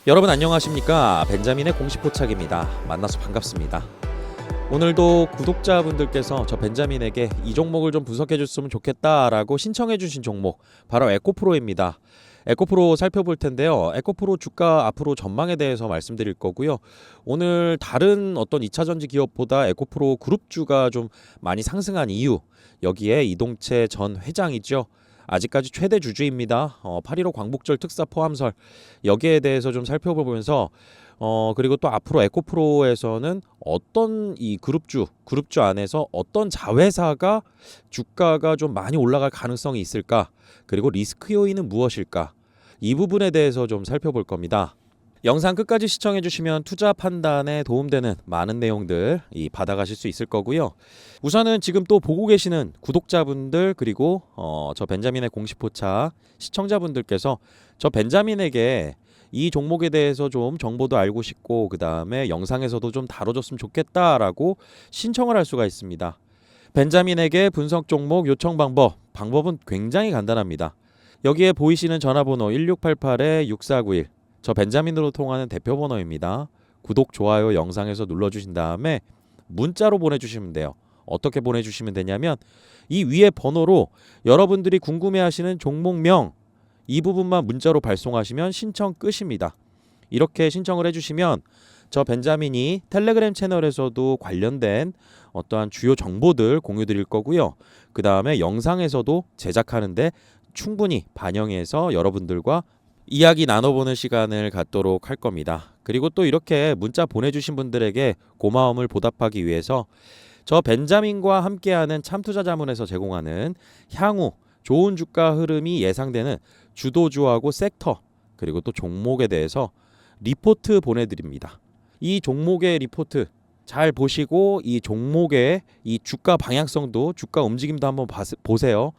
여러분 안녕하십니까? 벤자민의 공식 포착입니다. 만나서 반갑습니다. 오늘도 구독자분들께서 저 벤자민에게 이 종목을 좀 분석해 줬으면 좋겠다라고 신청해 주신 종목 바로 에코프로입니다. 에코프로 살펴볼 텐데요. 에코프로 주가 앞으로 전망에 대해서 말씀드릴 거고요. 오늘 다른 어떤 2차전지 기업보다 에코프로 그룹주가 좀 많이 상승한 이유, 여기에 이동채 전 회장이죠. 아직까지 최대 주주입니다. 8.15 광복절 특사 포함설, 여기에 대해서 좀 살펴보면서 그리고 또 앞으로 에코프로에서는 어떤 이 그룹주 안에서 어떤 자회사가 주가가 좀 많이 올라갈 가능성이 있을까? 그리고 리스크 요인은 무엇일까? 이 부분에 대해서 좀 살펴볼 겁니다. 영상 끝까지 시청해 주시면 투자 판단에 도움되는 많은 내용들 받아가실 수 있을 거고요. 우선은 지금 또 보고 계시는 구독자분들 그리고 저 벤자민의 공식 포착 시청자분들께서 저 벤자민에게 이 종목에 대해서 좀 정보도 알고 싶고 그 다음에 영상에서도 좀 다뤄줬으면 좋겠다라고 신청을 할 수가 있습니다. 벤자민에게 분석 종목 요청 방법은 굉장히 간단합니다. 여기에 보이시는 전화번호 1688-6491 저 벤자민으로 통하는 대표번호입니다. 구독, 좋아요 영상에서 눌러주신 다음에 문자로 보내주시면 돼요. 어떻게 보내주시면 되냐면 이 위에 번호로 여러분들이 궁금해하시는 종목명 이 부분만 문자로 발송하시면 신청 끝입니다. 이렇게 신청을 해주시면 저 벤자민이 텔레그램 채널에서도 관련된 어떠한 주요 정보들 공유 드릴 거고요. 그 다음에 영상에서도 제작하는데 충분히 반영해서 여러분들과 이야기 나눠보는 시간을 갖도록 할 겁니다. 그리고 또 이렇게 문자 보내주신 분들에게 고마움을 보답하기 위해서 저 벤자민과 함께하는 참투자자문에서 제공하는 향후 좋은 주가 흐름이 예상되는 주도주하고 섹터 그리고 또 종목에 대해서 리포트 보내드립니다. 이 종목의 리포트 잘 보시고 이 종목의 이 주가 방향성도 주가 움직임도 한번 보세요.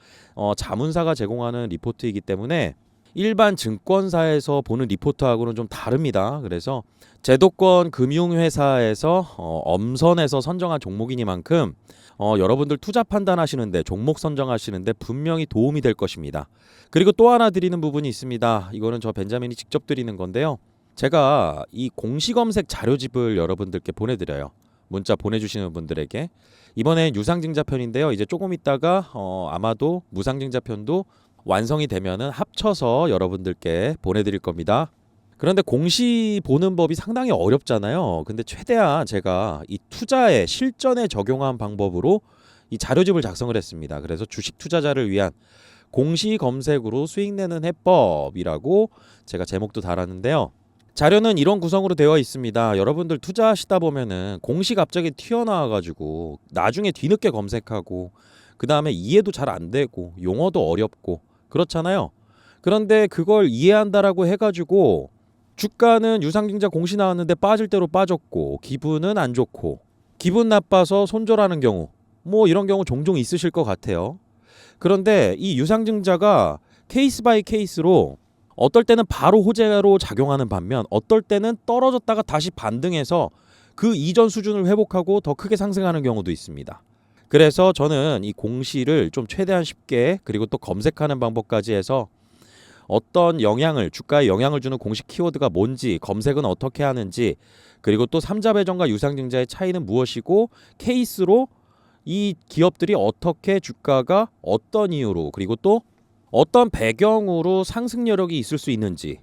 자문사가 제공하는 리포트이기 때문에 일반 증권사에서 보는 리포트하고는 좀 다릅니다. 그래서 제도권 금융회사에서 엄선해서 선정한 종목이니만큼 여러분들 투자 판단하시는데 종목 선정하시는데 분명히 도움이 될 것입니다. 그리고 또 하나 드리는 부분이 있습니다. 이거는 저 벤자민이 직접 드리는 건데요. 제가 이 공시검색 자료집을 여러분들께 보내드려요. 문자 보내주시는 분들에게. 이번엔 유상증자편인데요. 이제 조금 있다가 아마도 무상증자편도 완성이 되면은 합쳐서 여러분들께 보내드릴 겁니다. 그런데 공시 보는 법이 상당히 어렵잖아요. 근데 최대한 제가 이 투자에 실전에 적용한 방법으로 이 자료집을 작성을 했습니다. 그래서 주식 투자자를 위한 공시 검색으로 수익 내는 해법이라고 제가 제목도 달았는데요. 자료는 이런 구성으로 되어 있습니다. 여러분들 투자하시다 보면은 공시 갑자기 튀어나와가지고 나중에 뒤늦게 검색하고 그 다음에 이해도 잘 안 되고 용어도 어렵고 그렇잖아요. 그런데 그걸 이해한다라고 해가지고 주가는 유상증자 공시 나왔는데 빠질 대로 빠졌고 기분은 안 좋고 기분 나빠서 손절하는 경우 뭐 이런 경우 종종 있으실 것 같아요. 그런데 이 유상증자가 케이스 바이 케이스로 어떨 때는 바로 호재로 작용하는 반면 어떨 때는 떨어졌다가 다시 반등해서 그 이전 수준을 회복하고 더 크게 상승하는 경우도 있습니다. 그래서 저는 이 공시를 좀 최대한 쉽게 그리고 또 검색하는 방법까지 해서 어떤 영향을 주가에 영향을 주는 공식 키워드가 뭔지 검색은 어떻게 하는지 그리고 또 삼자배정과 유상증자의 차이는 무엇이고 케이스로 이 기업들이 어떻게 주가가 어떤 이유로 그리고 또 어떤 배경으로 상승 여력이 있을 수 있는지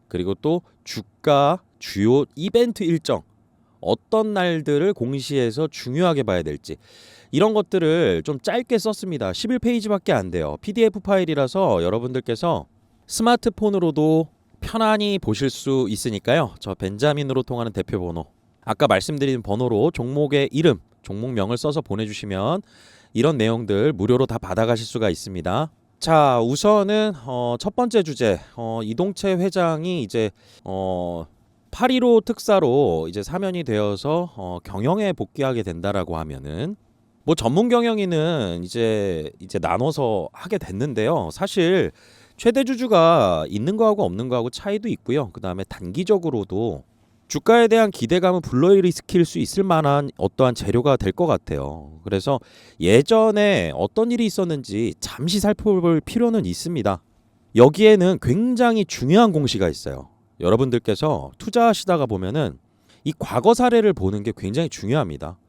그리고 또 주가 주요 이벤트 일정 어떤 날들을 공시에서 중요하게 봐야 될지 이런 것들을 좀 짧게 썼습니다. 11페이지밖에 안 돼요. PDF 파일이라서 여러분들께서 스마트폰으로도 편안히 보실 수 있으니까요. 저 벤자민으로 통하는 대표번호 아까 말씀드린 번호로 종목의 이름, 종목명을 써서 보내주시면 이런 내용들 무료로 다 받아가실 수가 있습니다. 자, 우선은 첫 번째 주제 이동채 회장이 이제 8.15 특사로 이제 사면이 되어서 경영에 복귀하게 된다라고 하면은 뭐 전문 경영인은 이제 나눠서 하게 됐는데요. 사실 최대 주주가 있는 거하고 없는 거하고 차이도 있고요. 그 다음에 단기적으로도 주가에 대한 기대감은 불러일으킬 수 있을 만한 어떠한 재료가 될 것 같아요. 그래서 예전에 어떤 일이 있었는지 잠시 살펴볼 필요는 있습니다. 여기에는 굉장히 중요한 공시가 있어요. 여러분들께서 투자하시다가 보면은 이 과거 사례를 보는 게 굉장히 중요합니다.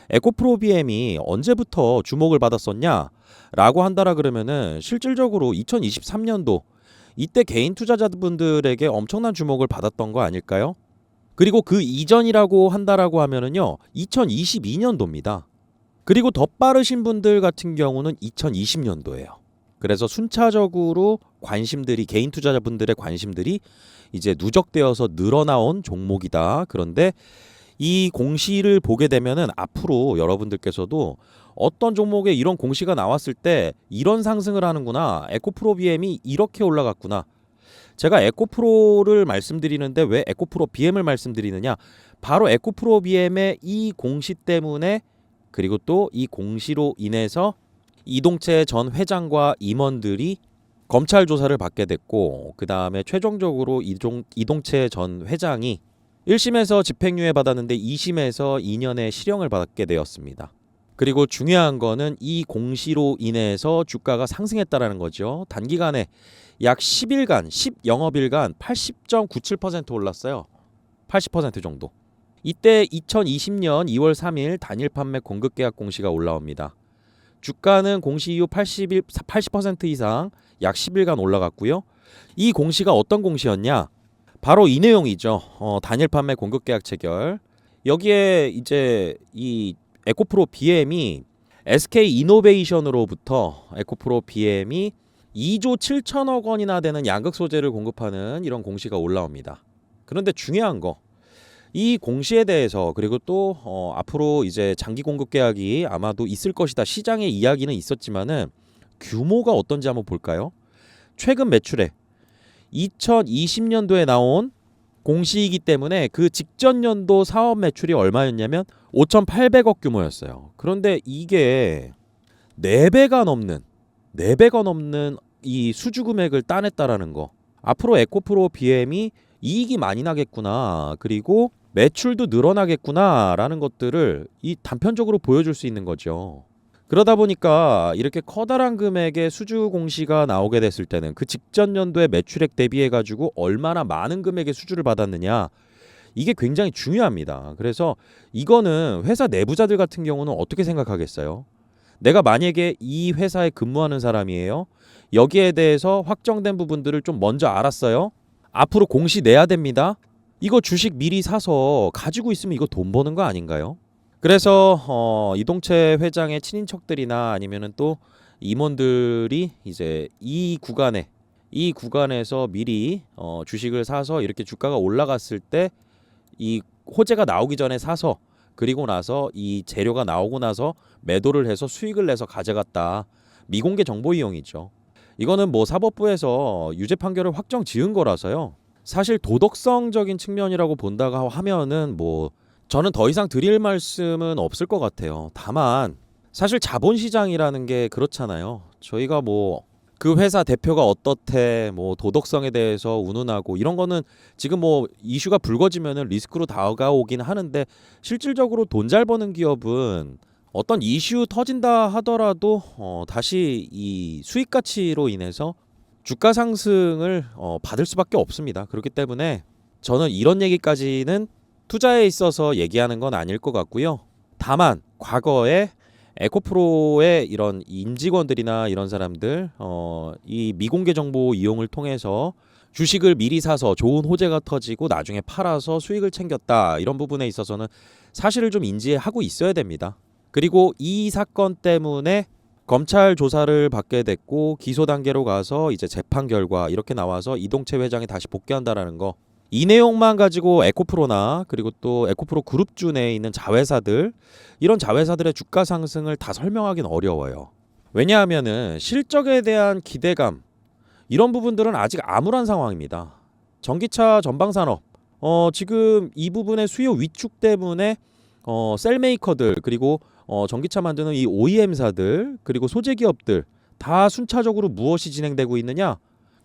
에코프로비엠이 언제부터 주목을 받았었냐? 라고 한다라 그러면은 실질적으로 2023년도 이때 개인 투자자분들에게 엄청난 주목을 받았던 거 아닐까요? 그리고 그 이전이라고 한다라고 하면은요, 2022년도입니다. 그리고 더 빠르신 분들 같은 경우는 2020년도예요. 그래서 순차적으로 관심들이, 개인 투자자분들의 관심들이 이제 누적되어서 늘어나온 종목이다. 그런데 이 공시를 보게 되면은 앞으로 여러분들께서도 어떤 종목에 이런 공시가 나왔을 때 이런 상승을 하는구나, 에코프로비엠이 이렇게 올라갔구나. 제가 에코프로를 말씀드리는데 왜 에코프로 BM을 말씀드리느냐, 바로 에코프로 BM의 이 공시 때문에, 그리고 또 이 공시로 인해서 이동채 전 회장과 임원들이 검찰 조사를 받게 됐고, 그 다음에 최종적으로 이동채 전 회장이 1심에서 집행유예 받았는데 2심에서 2년의 실형을 받게 되었습니다. 그리고 중요한 거는 이 공시로 인해서 주가가 상승했다라는 거죠. 단기간에 약 10일간, 10영업일간 80.97% 올랐어요. 80% 정도. 이때 2020년 2월 3일 단일 판매 공급 계약 공시가 올라옵니다. 주가는 공시 이후 80% 이상 약 10일간 올라갔고요. 이 공시가 어떤 공시였냐? 바로 이 내용이죠. 단일 판매 공급 계약 체결. 여기에 이제 이 에코프로 BM이 SK 이노베이션으로부터 에코프로 BM이 2조 7천억 원이나 되는 양극 소재를 공급하는 이런 공시가 올라옵니다. 그런데 중요한 거, 이 공시에 대해서, 그리고 또 앞으로 이제 장기 공급 계약이 아마도 있을 것이다, 시장의 이야기는 있었지만은 규모가 어떤지 한번 볼까요? 최근 매출액 2020년도에 나온 공시이기 때문에 그 직전 연도 사업 매출이 얼마였냐면 5,800억 규모였어요. 그런데 이게 4배가 넘는 이 수주 금액을 따냈다라는 거. 앞으로 에코프로 BM이 이익이 많이 나겠구나, 그리고 매출도 늘어나겠구나라는 것들을 이 단편적으로 보여줄 수 있는 거죠. 그러다 보니까 이렇게 커다란 금액의 수주 공시가 나오게 됐을 때는 그 직전 연도의 매출액 대비해 가지고 얼마나 많은 금액의 수주를 받았느냐, 이게 굉장히 중요합니다. 그래서 이거는 회사 내부자들 같은 경우는 어떻게 생각하겠어요? 내가 만약에 이 회사에 근무하는 사람이에요. 여기에 대해서 확정된 부분들을 좀 먼저 알았어요. 앞으로 공시 내야 됩니다. 이거 주식 미리 사서 가지고 있으면 이거 돈 버는 거 아닌가요? 그래서 이동채 회장의 친인척들이나 아니면은 또 임원들이 이제 이 구간에서 미리 주식을 사서 이렇게 주가가 올라갔을 때 이 호재가 나오기 전에 사서, 그리고 나서 이 재료가 나오고 나서 매도를 해서 수익을 내서 가져갔다. 미공개 정보 이용이죠. 이거는 뭐 사법부에서 유죄 판결을 확정 지은 거라서요. 사실 도덕성적인 측면이라고 본다고 하면은 뭐 저는 더 이상 드릴 말씀은 없을 것 같아요. 다만 사실 자본시장이라는 게 그렇잖아요. 저희가 뭐 그 회사 대표가 어떻대, 뭐 도덕성에 대해서 운운하고 이런 거는 지금 뭐 이슈가 불거지면은 리스크로 다가오긴 하는데, 실질적으로 돈 잘 버는 기업은 어떤 이슈 터진다 하더라도 다시 이 수익 가치로 인해서 주가 상승을 받을 수밖에 없습니다. 그렇기 때문에 저는 이런 얘기까지는 투자에 있어서 얘기하는 건 아닐 것 같고요. 다만 과거에 에코프로의 이런 임직원들이나 이런 사람들 이 미공개 정보 이용을 통해서 주식을 미리 사서 좋은 호재가 터지고 나중에 팔아서 수익을 챙겼다, 이런 부분에 있어서는 사실을 좀 인지하고 있어야 됩니다. 그리고 이 사건 때문에 검찰 조사를 받게 됐고 기소 단계로 가서 이제 재판 결과 이렇게 나와서 이동채 회장이 다시 복귀한다라는 거, 이 내용만 가지고 에코프로나 그리고 또 에코프로 그룹주 내에 있는 자회사들, 이런 자회사들의 주가 상승을 다 설명하기는 어려워요. 왜냐하면은 실적에 대한 기대감, 이런 부분들은 아직 암울한 상황입니다. 전기차 전방산업 지금 이 부분의 수요 위축 때문에 셀메이커들, 그리고 전기차 만드는 이 OEM사들, 그리고 소재 기업들 다 순차적으로 무엇이 진행되고 있느냐?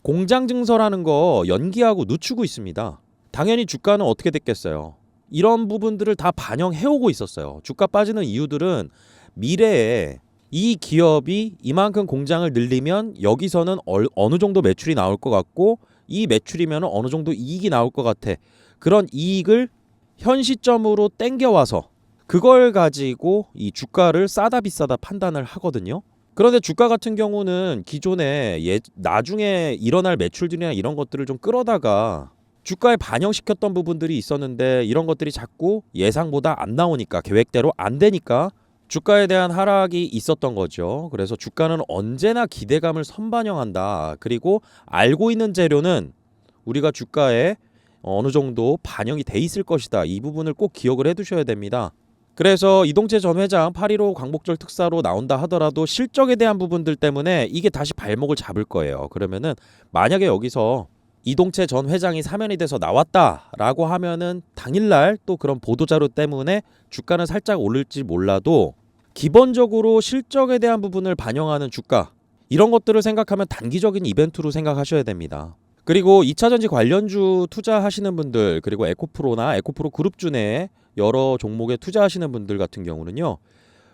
공장 증설하는 거 연기하고 늦추고 있습니다. 당연히 주가는 어떻게 됐겠어요? 이런 부분들을 다 반영해오고 있었어요. 주가 빠지는 이유들은 미래에 이 기업이 이만큼 공장을 늘리면 여기서는 어느 정도 매출이 나올 것 같고, 이 매출이면 어느 정도 이익이 나올 것 같아. 그런 이익을 현 시점으로 땡겨와서 그걸 가지고 이 주가를 싸다 비싸다 판단을 하거든요. 그런데 주가 같은 경우는 기존에 나중에 일어날 매출들이나 이런 것들을 좀 끌어다가 주가에 반영시켰던 부분들이 있었는데 이런 것들이 자꾸 예상보다 안 나오니까 계획대로 안 되니까 주가에 대한 하락이 있었던 거죠. 그래서 주가는 언제나 기대감을 선반영한다. 그리고 알고 있는 재료는 우리가 주가에 어느 정도 반영이 돼 있을 것이다. 이 부분을 꼭 기억을 해두셔야 됩니다. 그래서 이동채 전 회장 8.15 광복절 특사로 나온다 하더라도 실적에 대한 부분들 때문에 이게 다시 발목을 잡을 거예요. 그러면은 만약에 여기서 이동채 전 회장이 사면이 돼서 나왔다라고 하면은 당일날 또 그런 보도자료 때문에 주가는 살짝 오를지 몰라도 기본적으로 실적에 대한 부분을 반영하는 주가 이런 것들을 생각하면 단기적인 이벤트로 생각하셔야 됩니다. 그리고 2차전지 관련주 투자하시는 분들 그리고 에코프로나 에코프로 그룹주 내에 여러 종목에 투자하시는 분들 같은 경우는요.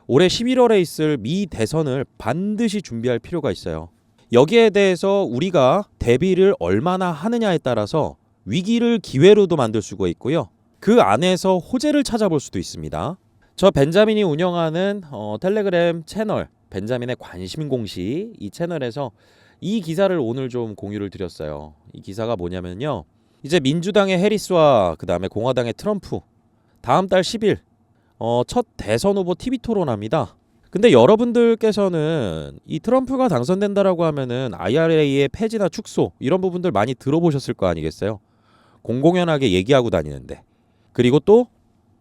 올해 11월에 있을 미 대선을 반드시 준비할 필요가 있어요. 여기에 대해서 우리가 대비를 얼마나 하느냐에 따라서 위기를 기회로도 만들 수가 있고요. 그 안에서 호재를 찾아볼 수도 있습니다. 저 벤자민이 운영하는 텔레그램 채널 벤자민의 관심 공시 이 채널에서 이 기사를 오늘 좀 공유를 드렸어요. 이 기사가 뭐냐면요. 이제 민주당의 해리스와 그 다음에 공화당의 트럼프 다음 달 10일 첫 대선 후보 TV 토론합니다. 근데 여러분들께서는 이 트럼프가 당선된다라고 하면은 IRA의 폐지나 축소 이런 부분들 많이 들어보셨을 거 아니겠어요? 공공연하게 얘기하고 다니는데 그리고 또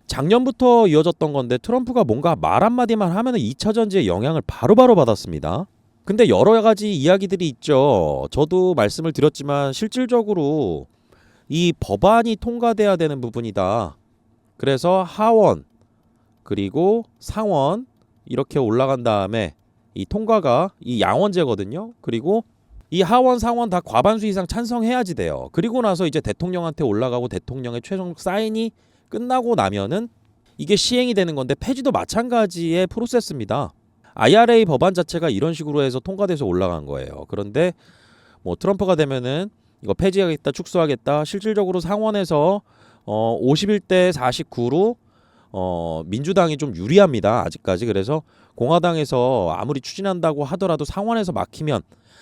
작년부터 이어졌던 건데 트럼프가 뭔가 말 한마디만 하면은 2차 전지의 영향을 바로바로 받았습니다. 근데 여러 가지 이야기들이 있죠. 저도 말씀을 드렸지만 실질적으로 이 법안이 통과돼야 되는 부분이다. 그래서 하원 그리고 상원 이렇게 올라간 다음에 이 통과가 이 양원제거든요. 그리고 이 하원 상원 다 과반수 이상 찬성해야지 돼요. 그리고 나서 이제 대통령한테 올라가고 대통령의 최종 사인이 끝나고 나면은 이게 시행이 되는 건데 폐지도 마찬가지의 프로세스입니다. IRA 법안 자체가 이런 식으로 해서 통과돼서 올라간 거예요. 그런데 뭐 트럼프가 되면은 이거 폐지하겠다, 축소하겠다. 실질적으로 상원에서 51대 49로 민주당이 좀 유리합니다. 아직까지. 그래서 공화당에서 아무리 추진한다고 하더라도 상원에서 막히면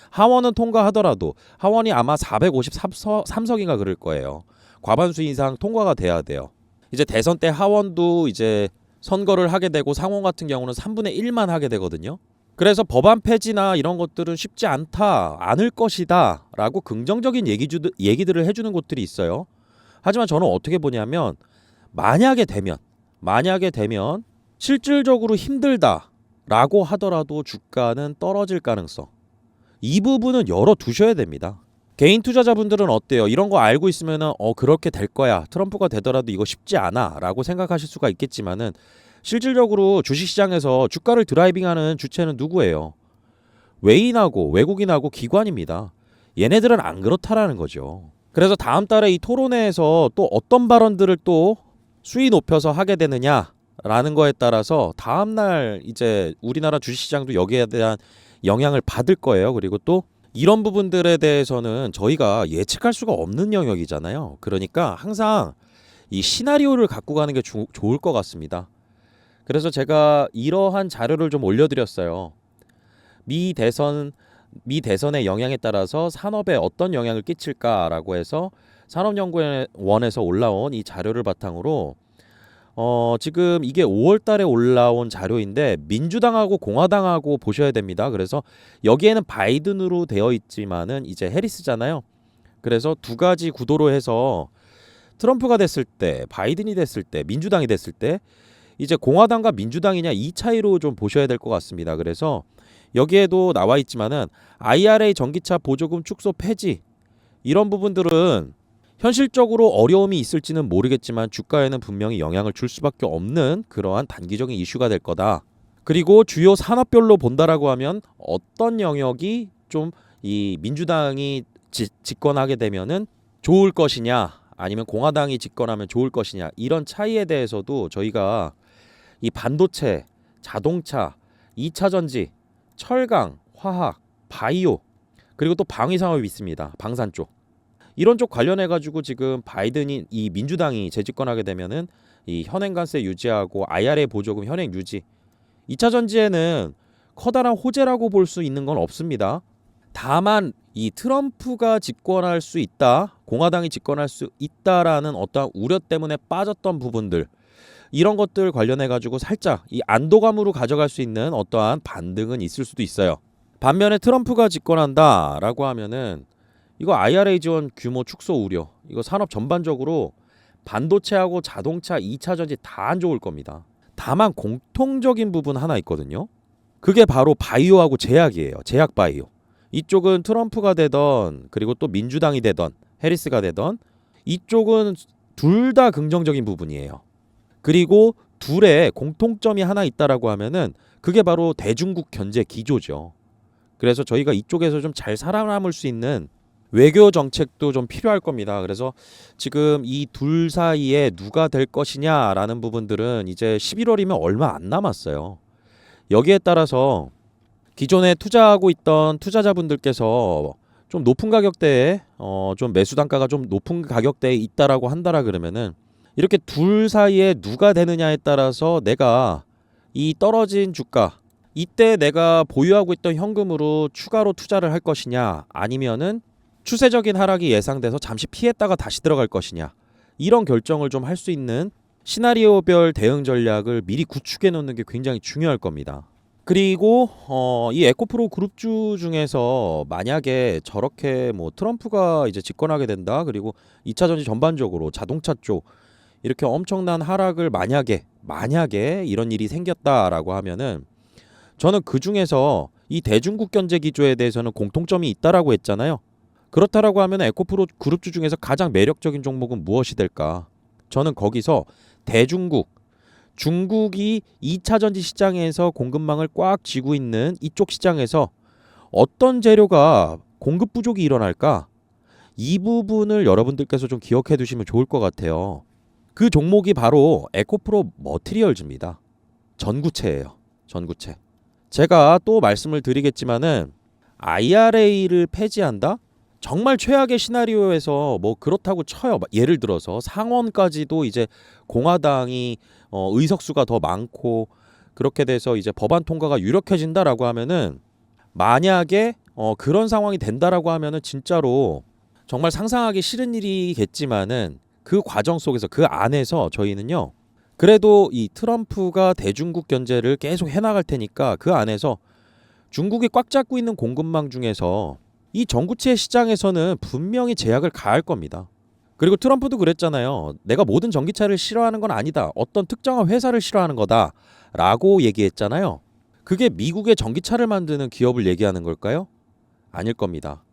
하원은 통과하더라도 하원이 아마 453석인가 그럴 거예요. 과반수 이상 통과가 돼야 돼요. 이제 대선 때 하원도 이제 선거를 하게 되고 상원 같은 경우는 3분의 1만 하게 되거든요. 그래서 법안 폐지나 이런 것들은 쉽지 않을 것이다 라고 긍정적인 얘기들을 해주는 곳들이 있어요. 하지만 저는 어떻게 보냐면 만약에 되면 실질적으로 힘들다라고 하더라도 주가는 떨어질 가능성 이 부분은 열어두셔야 됩니다. 개인 투자자분들은 어때요? 이런 거 알고 있으면은 그렇게 될 거야. 트럼프가 되더라도 이거 쉽지 않아 라고 생각하실 수가 있겠지만은 실질적으로 주식시장에서 주가를 드라이빙하는 주체는 누구예요? 외인하고 외국인하고 기관입니다. 얘네들은 안 그렇다라는 거죠. 그래서 다음 달에 이 토론회에서 또 어떤 발언들을 또 수위 높여서 하게 되느냐라는 거에 따라서 다음날 이제 우리나라 주식시장도 여기에 대한 영향을 받을 거예요. 그리고 또 이런 부분들에 대해서는 저희가 예측할 수가 없는 영역이잖아요. 그러니까 항상 이 시나리오를 갖고 가는 게 좋을 것 같습니다. 그래서 제가 이러한 자료를 좀 올려드렸어요. 미 대선의 영향에 따라서 산업에 어떤 영향을 끼칠까라고 해서 산업연구원에서 올라온 이 자료를 바탕으로 지금 이게 5월 달에 올라온 자료인데 민주당하고 공화당하고 보셔야 됩니다. 그래서 여기에는 바이든으로 되어 있지만은 이제 해리스잖아요. 그래서 두 가지 구도로 해서 트럼프가 됐을 때, 바이든이 됐을 때, 민주당이 됐을 때 이제 공화당과 민주당이냐 이 차이로 좀 보셔야 될 것 같습니다. 그래서 여기에도 나와 있지만은 IRA 전기차 보조금 축소 폐지 이런 부분들은 현실적으로 어려움이 있을지는 모르겠지만 주가에는 분명히 영향을 줄 수밖에 없는 그러한 단기적인 이슈가 될 거다. 그리고 주요 산업별로 본다라고 하면 어떤 영역이 좀 이 민주당이 집권하게 되면은 좋을 것이냐 아니면 공화당이 집권하면 좋을 것이냐 이런 차이에 대해서도 저희가 이 반도체, 자동차, 2차 전지, 철강, 화학, 바이오 그리고 또 방위 산업이 있습니다. 방산 쪽. 이런 쪽 관련해 가지고 지금 바이든이 이 민주당이 재집권하게 되면은 이 현행 관세 유지하고 IRA 보조금 현행 유지 2차 전지에는 커다란 호재라고 볼 수 있는 건 없습니다. 다만 이 트럼프가 집권할 수 있다, 공화당이 집권할 수 있다라는 어떠한 우려 때문에 빠졌던 부분들 이런 것들 관련해 가지고 살짝 이 안도감으로 가져갈 수 있는 어떠한 반등은 있을 수도 있어요. 반면에 트럼프가 집권한다라고 하면은 이거 IRA 지원 규모 축소 우려, 이거 산업 전반적으로 반도체하고 자동차 2차 전지 다 안 좋을 겁니다. 다만 공통적인 부분 하나 있거든요. 그게 바로 바이오하고 제약이에요. 제약 바이오. 이쪽은 트럼프가 되던 그리고 또 민주당이 되던 해리스가 되던 이쪽은 둘 다 긍정적인 부분이에요. 그리고 둘의 공통점이 하나 있다라고 하면은 그게 바로 대중국 견제 기조죠. 그래서 저희가 이쪽에서 좀 잘 살아남을 수 있는 외교 정책도 좀 필요할 겁니다. 그래서 지금 이 둘 사이에 누가 될 것이냐라는 부분들은 이제 11월이면 얼마 안 남았어요. 여기에 따라서 기존에 투자하고 있던 투자자분들께서 좀 높은 가격대에 좀 매수 단가가 좀 높은 가격대에 있다라고 한다라 그러면은 이렇게 둘 사이에 누가 되느냐에 따라서 내가 이 떨어진 주가 이때 내가 보유하고 있던 현금으로 추가로 투자를 할 것이냐 아니면은 추세적인 하락이 예상돼서 잠시 피했다가 다시 들어갈 것이냐 이런 결정을 좀 할 수 있는 시나리오별 대응 전략을 미리 구축해 놓는 게 굉장히 중요할 겁니다. 그리고 이 에코프로 그룹주 중에서 만약에 저렇게 뭐 트럼프가 이제 집권하게 된다 그리고 2차 전지 전반적으로 자동차 쪽 이렇게 엄청난 하락을 만약에 이런 일이 생겼다라고 하면은 저는 그 중에서 이 대중국 견제 기조에 대해서는 공통점이 있다라고 했잖아요. 그렇다라고 하면 에코프로 그룹주 중에서 가장 매력적인 종목은 무엇이 될까? 저는 거기서 대중국, 중국이 2차 전지 시장에서 공급망을 꽉 쥐고 있는 이쪽 시장에서 어떤 재료가 공급 부족이 일어날까? 이 부분을 여러분들께서 좀 기억해 두시면 좋을 것 같아요. 그 종목이 바로 에코프로 머티리얼즈입니다. 전구체예요. 전구체. 제가 또 말씀을 드리겠지만은 IRA를 폐지한다? 정말 최악의 시나리오에서 뭐 그렇다고 쳐요. 예를 들어서 상원까지도 이제 공화당이 의석수가 더 많고 그렇게 돼서 이제 법안 통과가 유력해진다라고 하면은 만약에 그런 상황이 된다라고 하면은 진짜로 정말 상상하기 싫은 일이겠지만은 그 과정 속에서 그 안에서 저희는요. 그래도 이 트럼프가 대중국 견제를 계속 해나갈 테니까 그 안에서 중국이 꽉 잡고 있는 공급망 중에서 이 전구체 시장에서는 분명히 제약을 가할 겁니다. 그리고 트럼프도 그랬잖아요. 내가 모든 전기차를 싫어하는 건 아니다. 어떤 특정한 회사를 싫어하는 거다. 라고 얘기했잖아요. 그게 미국의 전기차를 만드는 기업을 얘기하는 걸까요? 아닐 겁니다.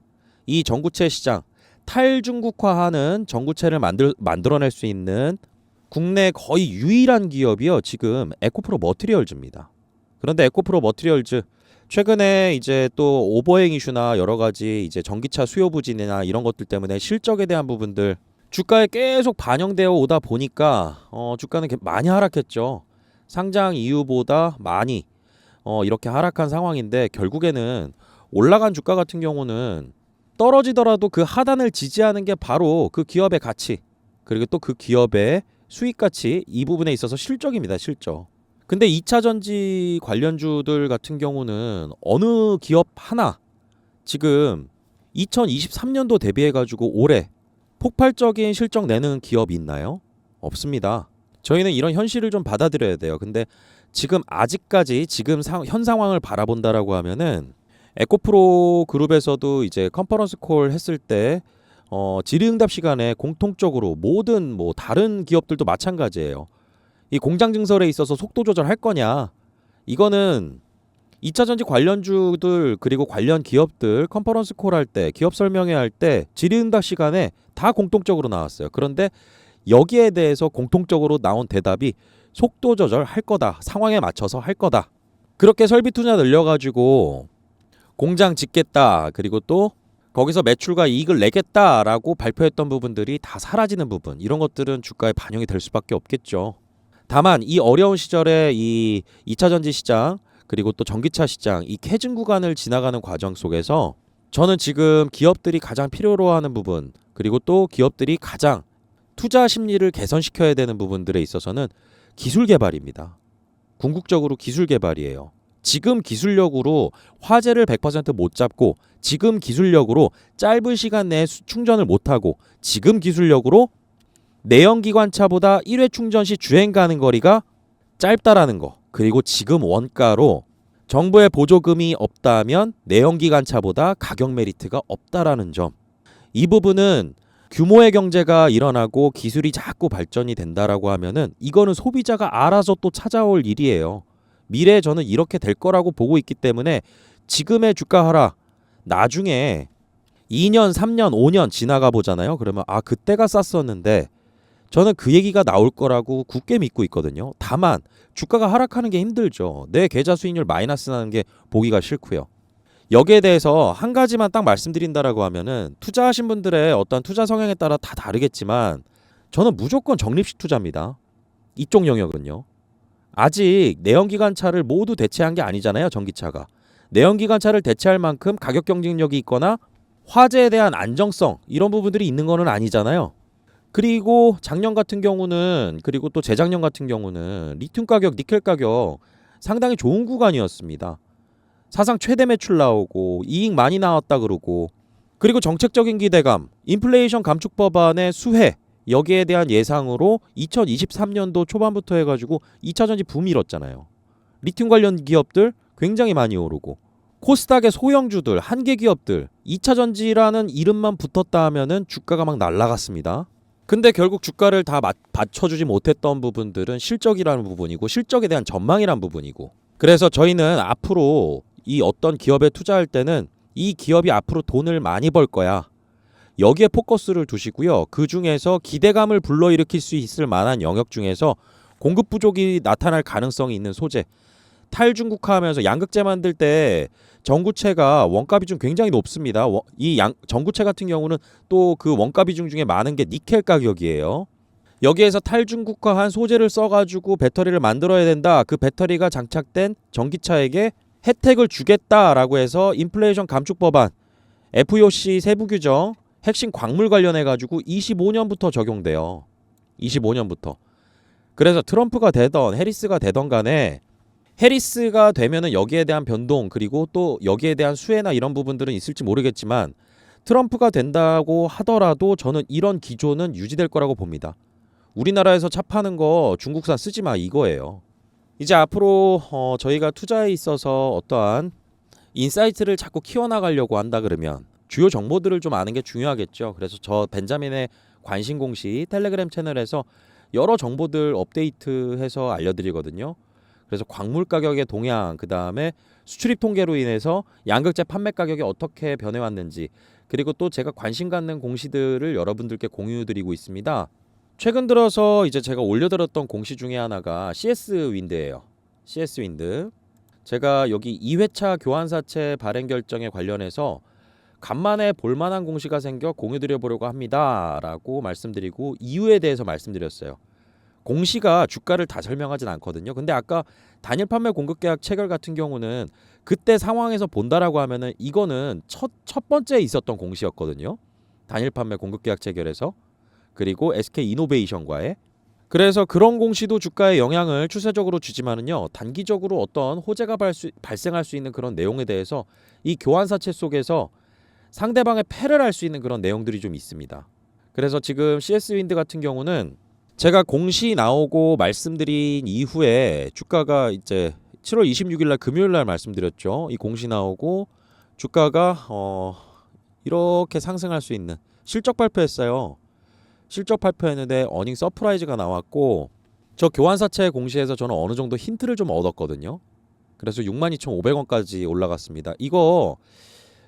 이 전구체 시장, 탈중국화하는 전구체를 만들어낼 수 있는 국내 거의 유일한 기업이요. 지금 에코프로 머티리얼즈입니다. 그런데 에코프로 머티리얼즈 최근에 이제 또 오버행 이슈나 여러 가지 이제 전기차 수요 부진이나 이런 것들 때문에 실적에 대한 부분들 주가에 계속 반영되어 오다 보니까 주가는 많이 하락했죠. 상장 이후보다 많이 이렇게 하락한 상황인데 결국에는 올라간 주가 같은 경우는 떨어지더라도 그 하단을 지지하는 게 바로 그 기업의 가치 그리고 또 그 기업의 수익 가치 이 부분에 있어서 실적입니다. 실적. 근데 2차 전지 관련주들 같은 경우는 어느 기업 하나 지금 2023년도 대비해가지고 올해 폭발적인 실적 내는 기업이 있나요? 없습니다. 저희는 이런 현실을 좀 받아들여야 돼요. 근데 지금 아직까지 지금 현 상황을 바라본다라고 하면은 에코프로 그룹에서도 이제 컨퍼런스 콜 했을 때 질의응답 시간에 공통적으로 모든 뭐 다른 기업들도 마찬가지예요. 이 공장 증설에 있어서 속도 조절할 거냐? 이거는 2차 전지 관련주들 그리고 관련 기업들 컨퍼런스 콜 할 때 기업 설명회 할 때 질의응답 시간에 다 공통적으로 나왔어요. 그런데 여기에 대해서 공통적으로 나온 대답이 속도 조절 할 거다. 상황에 맞춰서 할 거다. 그렇게 설비 투자 늘려가지고 공장 짓겠다. 그리고 또 거기서 매출과 이익을 내겠다라고 발표했던 부분들이 다 사라지는 부분. 이런 것들은 주가에 반영이 될 수밖에 없겠죠. 다만 이 어려운 시절에 이 2차 전지 시장 그리고 또 전기차 시장 이 캐즘 구간을 지나가는 과정 속에서 저는 지금 기업들이 가장 필요로 하는 부분 그리고 또 기업들이 가장 투자 심리를 개선시켜야 되는 부분들에 있어서는 기술 개발입니다. 궁극적으로 기술 개발이에요. 지금 기술력으로 화재를 100%못 잡고, 지금 기술력으로 짧은 시간 내에 충전을 못하고, 지금 기술력으로 내연기관차보다 1회 충전 시 주행 가는 거리가 짧다라는 거, 그리고 지금 원가로 정부의 보조금이 없다면 내연기관차보다 가격 메리트가 없다라는 점, 이 부분은 규모의 경제가 일어나고 기술이 자꾸 발전이 된다라고 하면은 이거는 소비자가 알아서 또 찾아올 일이에요. 미래에 저는 이렇게 될 거라고 보고 있기 때문에 지금의 주가 하락, 나중에 2년, 3년, 5년 지나가 보잖아요. 그러면 그때가 쌌었는데, 저는 그 얘기가 나올 거라고 굳게 믿고 있거든요. 다만 주가가 하락하는 게 힘들죠. 내 계좌 수익률 마이너스 나는 게 보기가 싫고요. 여기에 대해서 한 가지만 딱 말씀드린다라고 하면은, 투자하신 분들의 어떤 투자 성향에 따라 다 다르겠지만 저는 무조건 적립식 투자입니다. 이쪽 영역은요. 아직 내연기관차를 모두 대체한 게 아니잖아요. 전기차가. 내연기관차를 대체할 만큼 가격 경쟁력이 있거나 화재에 대한 안정성, 이런 부분들이 있는 거는 아니잖아요. 그리고 작년 같은 경우는, 그리고 또 재작년 같은 경우는 리튬 가격, 니켈 가격 상당히 좋은 구간이었습니다. 사상 최대 매출 나오고 이익 많이 나왔다 그러고, 그리고 정책적인 기대감, 인플레이션 감축 법안의 수혜, 여기에 대한 예상으로 2023년도 초반부터 해가지고 2차전지 붐이 일었잖아요. 리튬 관련 기업들 굉장히 많이 오르고, 코스닥의 소형주들, 한계 기업들, 2차전지라는 이름만 붙었다 하면은 주가가 막 날아갔습니다. 근데 결국 주가를 다 받쳐주지 못했던 부분들은 실적이라는 부분이고, 실적에 대한 전망이라는 부분이고, 그래서 저희는 앞으로 이 어떤 기업에 투자할 때는 이 기업이 앞으로 돈을 많이 벌 거야, 여기에 포커스를 두시고요. 그 중에서 기대감을 불러일으킬 수 있을 만한 영역 중에서 공급 부족이 나타날 가능성이 있는 소재, 탈중국화하면서 양극재 만들 때 전구체가 원가 비중 굉장히 높습니다. 이 전구체 같은 경우는 또 그 원가 비중 중에 많은 게 니켈 가격이에요. 여기에서 탈중국화한 소재를 써가지고 배터리를 만들어야 된다. 그 배터리가 장착된 전기차에게 혜택을 주겠다라고 해서 인플레이션 감축 법안, FEOC 세부 규정, 핵심 광물 관련해가지고 25년부터 적용돼요. 25년부터. 그래서 트럼프가 되던 해리스가 되던 간에, 해리스가 되면은 여기에 대한 변동, 그리고 또 여기에 대한 수혜나 이런 부분들은 있을지 모르겠지만, 트럼프가 된다고 하더라도 저는 이런 기조는 유지될 거라고 봅니다. 우리나라에서 차 파는 거 중국산 쓰지 마, 이거예요. 이제 앞으로 저희가 투자에 있어서 어떠한 인사이트를 자꾸 키워나가려고 한다 그러면 주요 정보들을 좀 아는 게 중요하겠죠. 그래서 저 벤자민의 관심 공시 텔레그램 채널에서 여러 정보들 업데이트해서 알려드리거든요. 그래서 광물 가격의 동향, 그 다음에 수출입 통계로 인해서 양극재 판매 가격이 어떻게 변해왔는지, 그리고 또 제가 관심 갖는 공시들을 여러분들께 공유드리고 있습니다. 최근 들어서 이제 제가 올려드렸던 공시 중에 하나가 CS 윈드예요. CS 윈드. 제가 여기 2회차 교환사채 발행 결정에 관련해서 간만에 볼만한 공시가 생겨 공유드려 보려고 합니다 라고 말씀드리고, 이유에 대해서 말씀드렸어요. 공시가 주가를 다 설명하진 않거든요. 근데 아까 단일 판매 공급 계약 체결 같은 경우는 그때 상황에서 본다라고 하면은 이거는 첫 번째 있었던 공시였거든요. 단일 판매 공급 계약 체결에서, 그리고 SK 이노베이션과의. 그래서 그런 공시도 주가에 영향을 추세적으로 주지만은요, 단기적으로 어떤 호재가 발생할 수 있는 그런 내용에 대해서 이 교환사채 속에서 상대방의 패를 할 수 있는 그런 내용들이 좀 있습니다. 그래서 지금 CS 윈드 같은 경우는 제가 공시 나오고 말씀드린 이후에 주가가 이제 7월 26일 날 금요일 날 말씀드렸죠. 이 공시 나오고 주가가 이렇게 상승할 수 있는 실적 발표했어요. 실적 발표했는데 어닝 서프라이즈가 나왔고, 저 교환사채 공시에서 저는 어느 정도 힌트를 좀 얻었거든요. 그래서 62,500원까지 올라갔습니다. 이거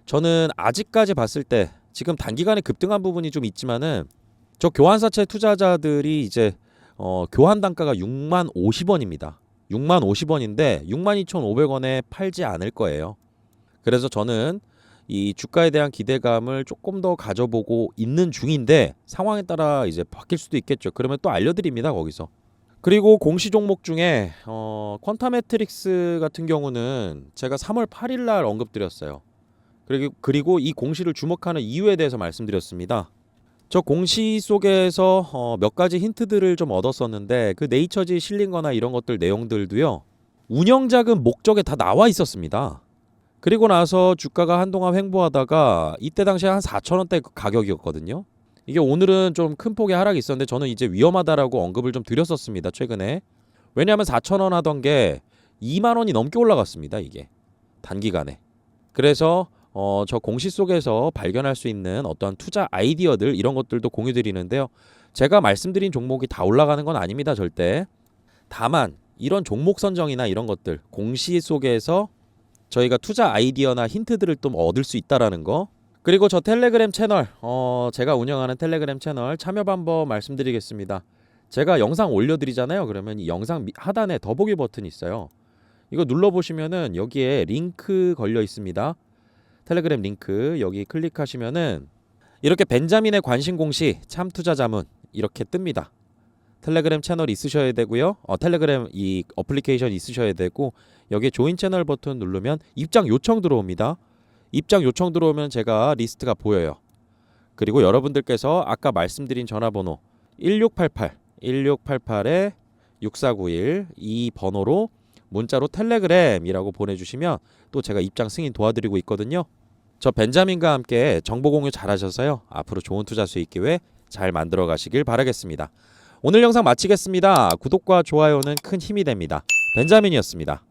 저는 아직까지 봤을 때 지금 단기간에 급등한 부분이 좀 있지만은, 저 교환사채 투자자들이 이제 교환 단가가 60,050원입니다. 60,050원인데 62,500원에 팔지 않을 거예요. 그래서 저는 이 주가에 대한 기대감을 조금 더 가져보고 있는 중인데, 상황에 따라 이제 바뀔 수도 있겠죠. 그러면 또 알려드립니다, 거기서. 그리고 공시 종목 중에 퀀타매트릭스 같은 경우는 제가 3월 8일 날 언급드렸어요. 그리고 이 공시를 주목하는 이유에 대해서 말씀드렸습니다. 저 공시 속에서 몇 가지 힌트들을 좀 얻었었는데 그 네이처지에 실린 거나 이런 것들 내용들도요. 운영자금 목적에 다 나와 있었습니다. 그리고 나서 주가가 한동안 횡보하다가 이때 당시에 한 4,000원대 가격이었거든요. 이게 오늘은 좀 큰 폭의 하락이 있었는데 저는 이제 위험하다라고 언급을 좀 드렸었습니다. 최근에. 왜냐하면 4,000원 하던 게 2만 원이 넘게 올라갔습니다. 이게. 단기간에. 그래서 저 공시 속에서 발견할 수 있는 어떠한 투자 아이디어들 이런 것들도 공유 드리는데요. 제가 말씀드린 종목이 다 올라가는 건 아닙니다. 절대. 다만 이런 종목 선정이나 이런 것들 공시 속에서 저희가 투자 아이디어나 힌트들을 좀 얻을 수 있다라는 거. 그리고 저 텔레그램 채널 제가 운영하는 텔레그램 채널 참여 방법 말씀드리겠습니다. 제가 영상 올려드리잖아요. 그러면 이 영상 하단에 더보기 버튼이 있어요. 이거 눌러보시면은 여기에 링크 걸려 있습니다. 텔레그램 링크 여기 클릭하시면은 이렇게 벤자민의 관심 공시 참투자 자문 이렇게 뜹니다. 텔레그램 채널 있으셔야 되고요. 텔레그램 이 어플리케이션 있으셔야 되고 여기에 조인 채널 버튼 누르면 입장 요청 들어옵니다. 입장 요청 들어오면 제가 리스트가 보여요. 그리고 여러분들께서 아까 말씀드린 전화번호 1688에 6491 이 번호로 문자로 텔레그램이라고 보내주시면 또 제가 입장 승인 도와드리고 있거든요. 저 벤자민과 함께 정보 공유 잘하셔서요. 앞으로 좋은 투자 수익 기회 잘 만들어 가시길 바라겠습니다. 오늘 영상 마치겠습니다. 구독과 좋아요는 큰 힘이 됩니다. 벤자민이었습니다.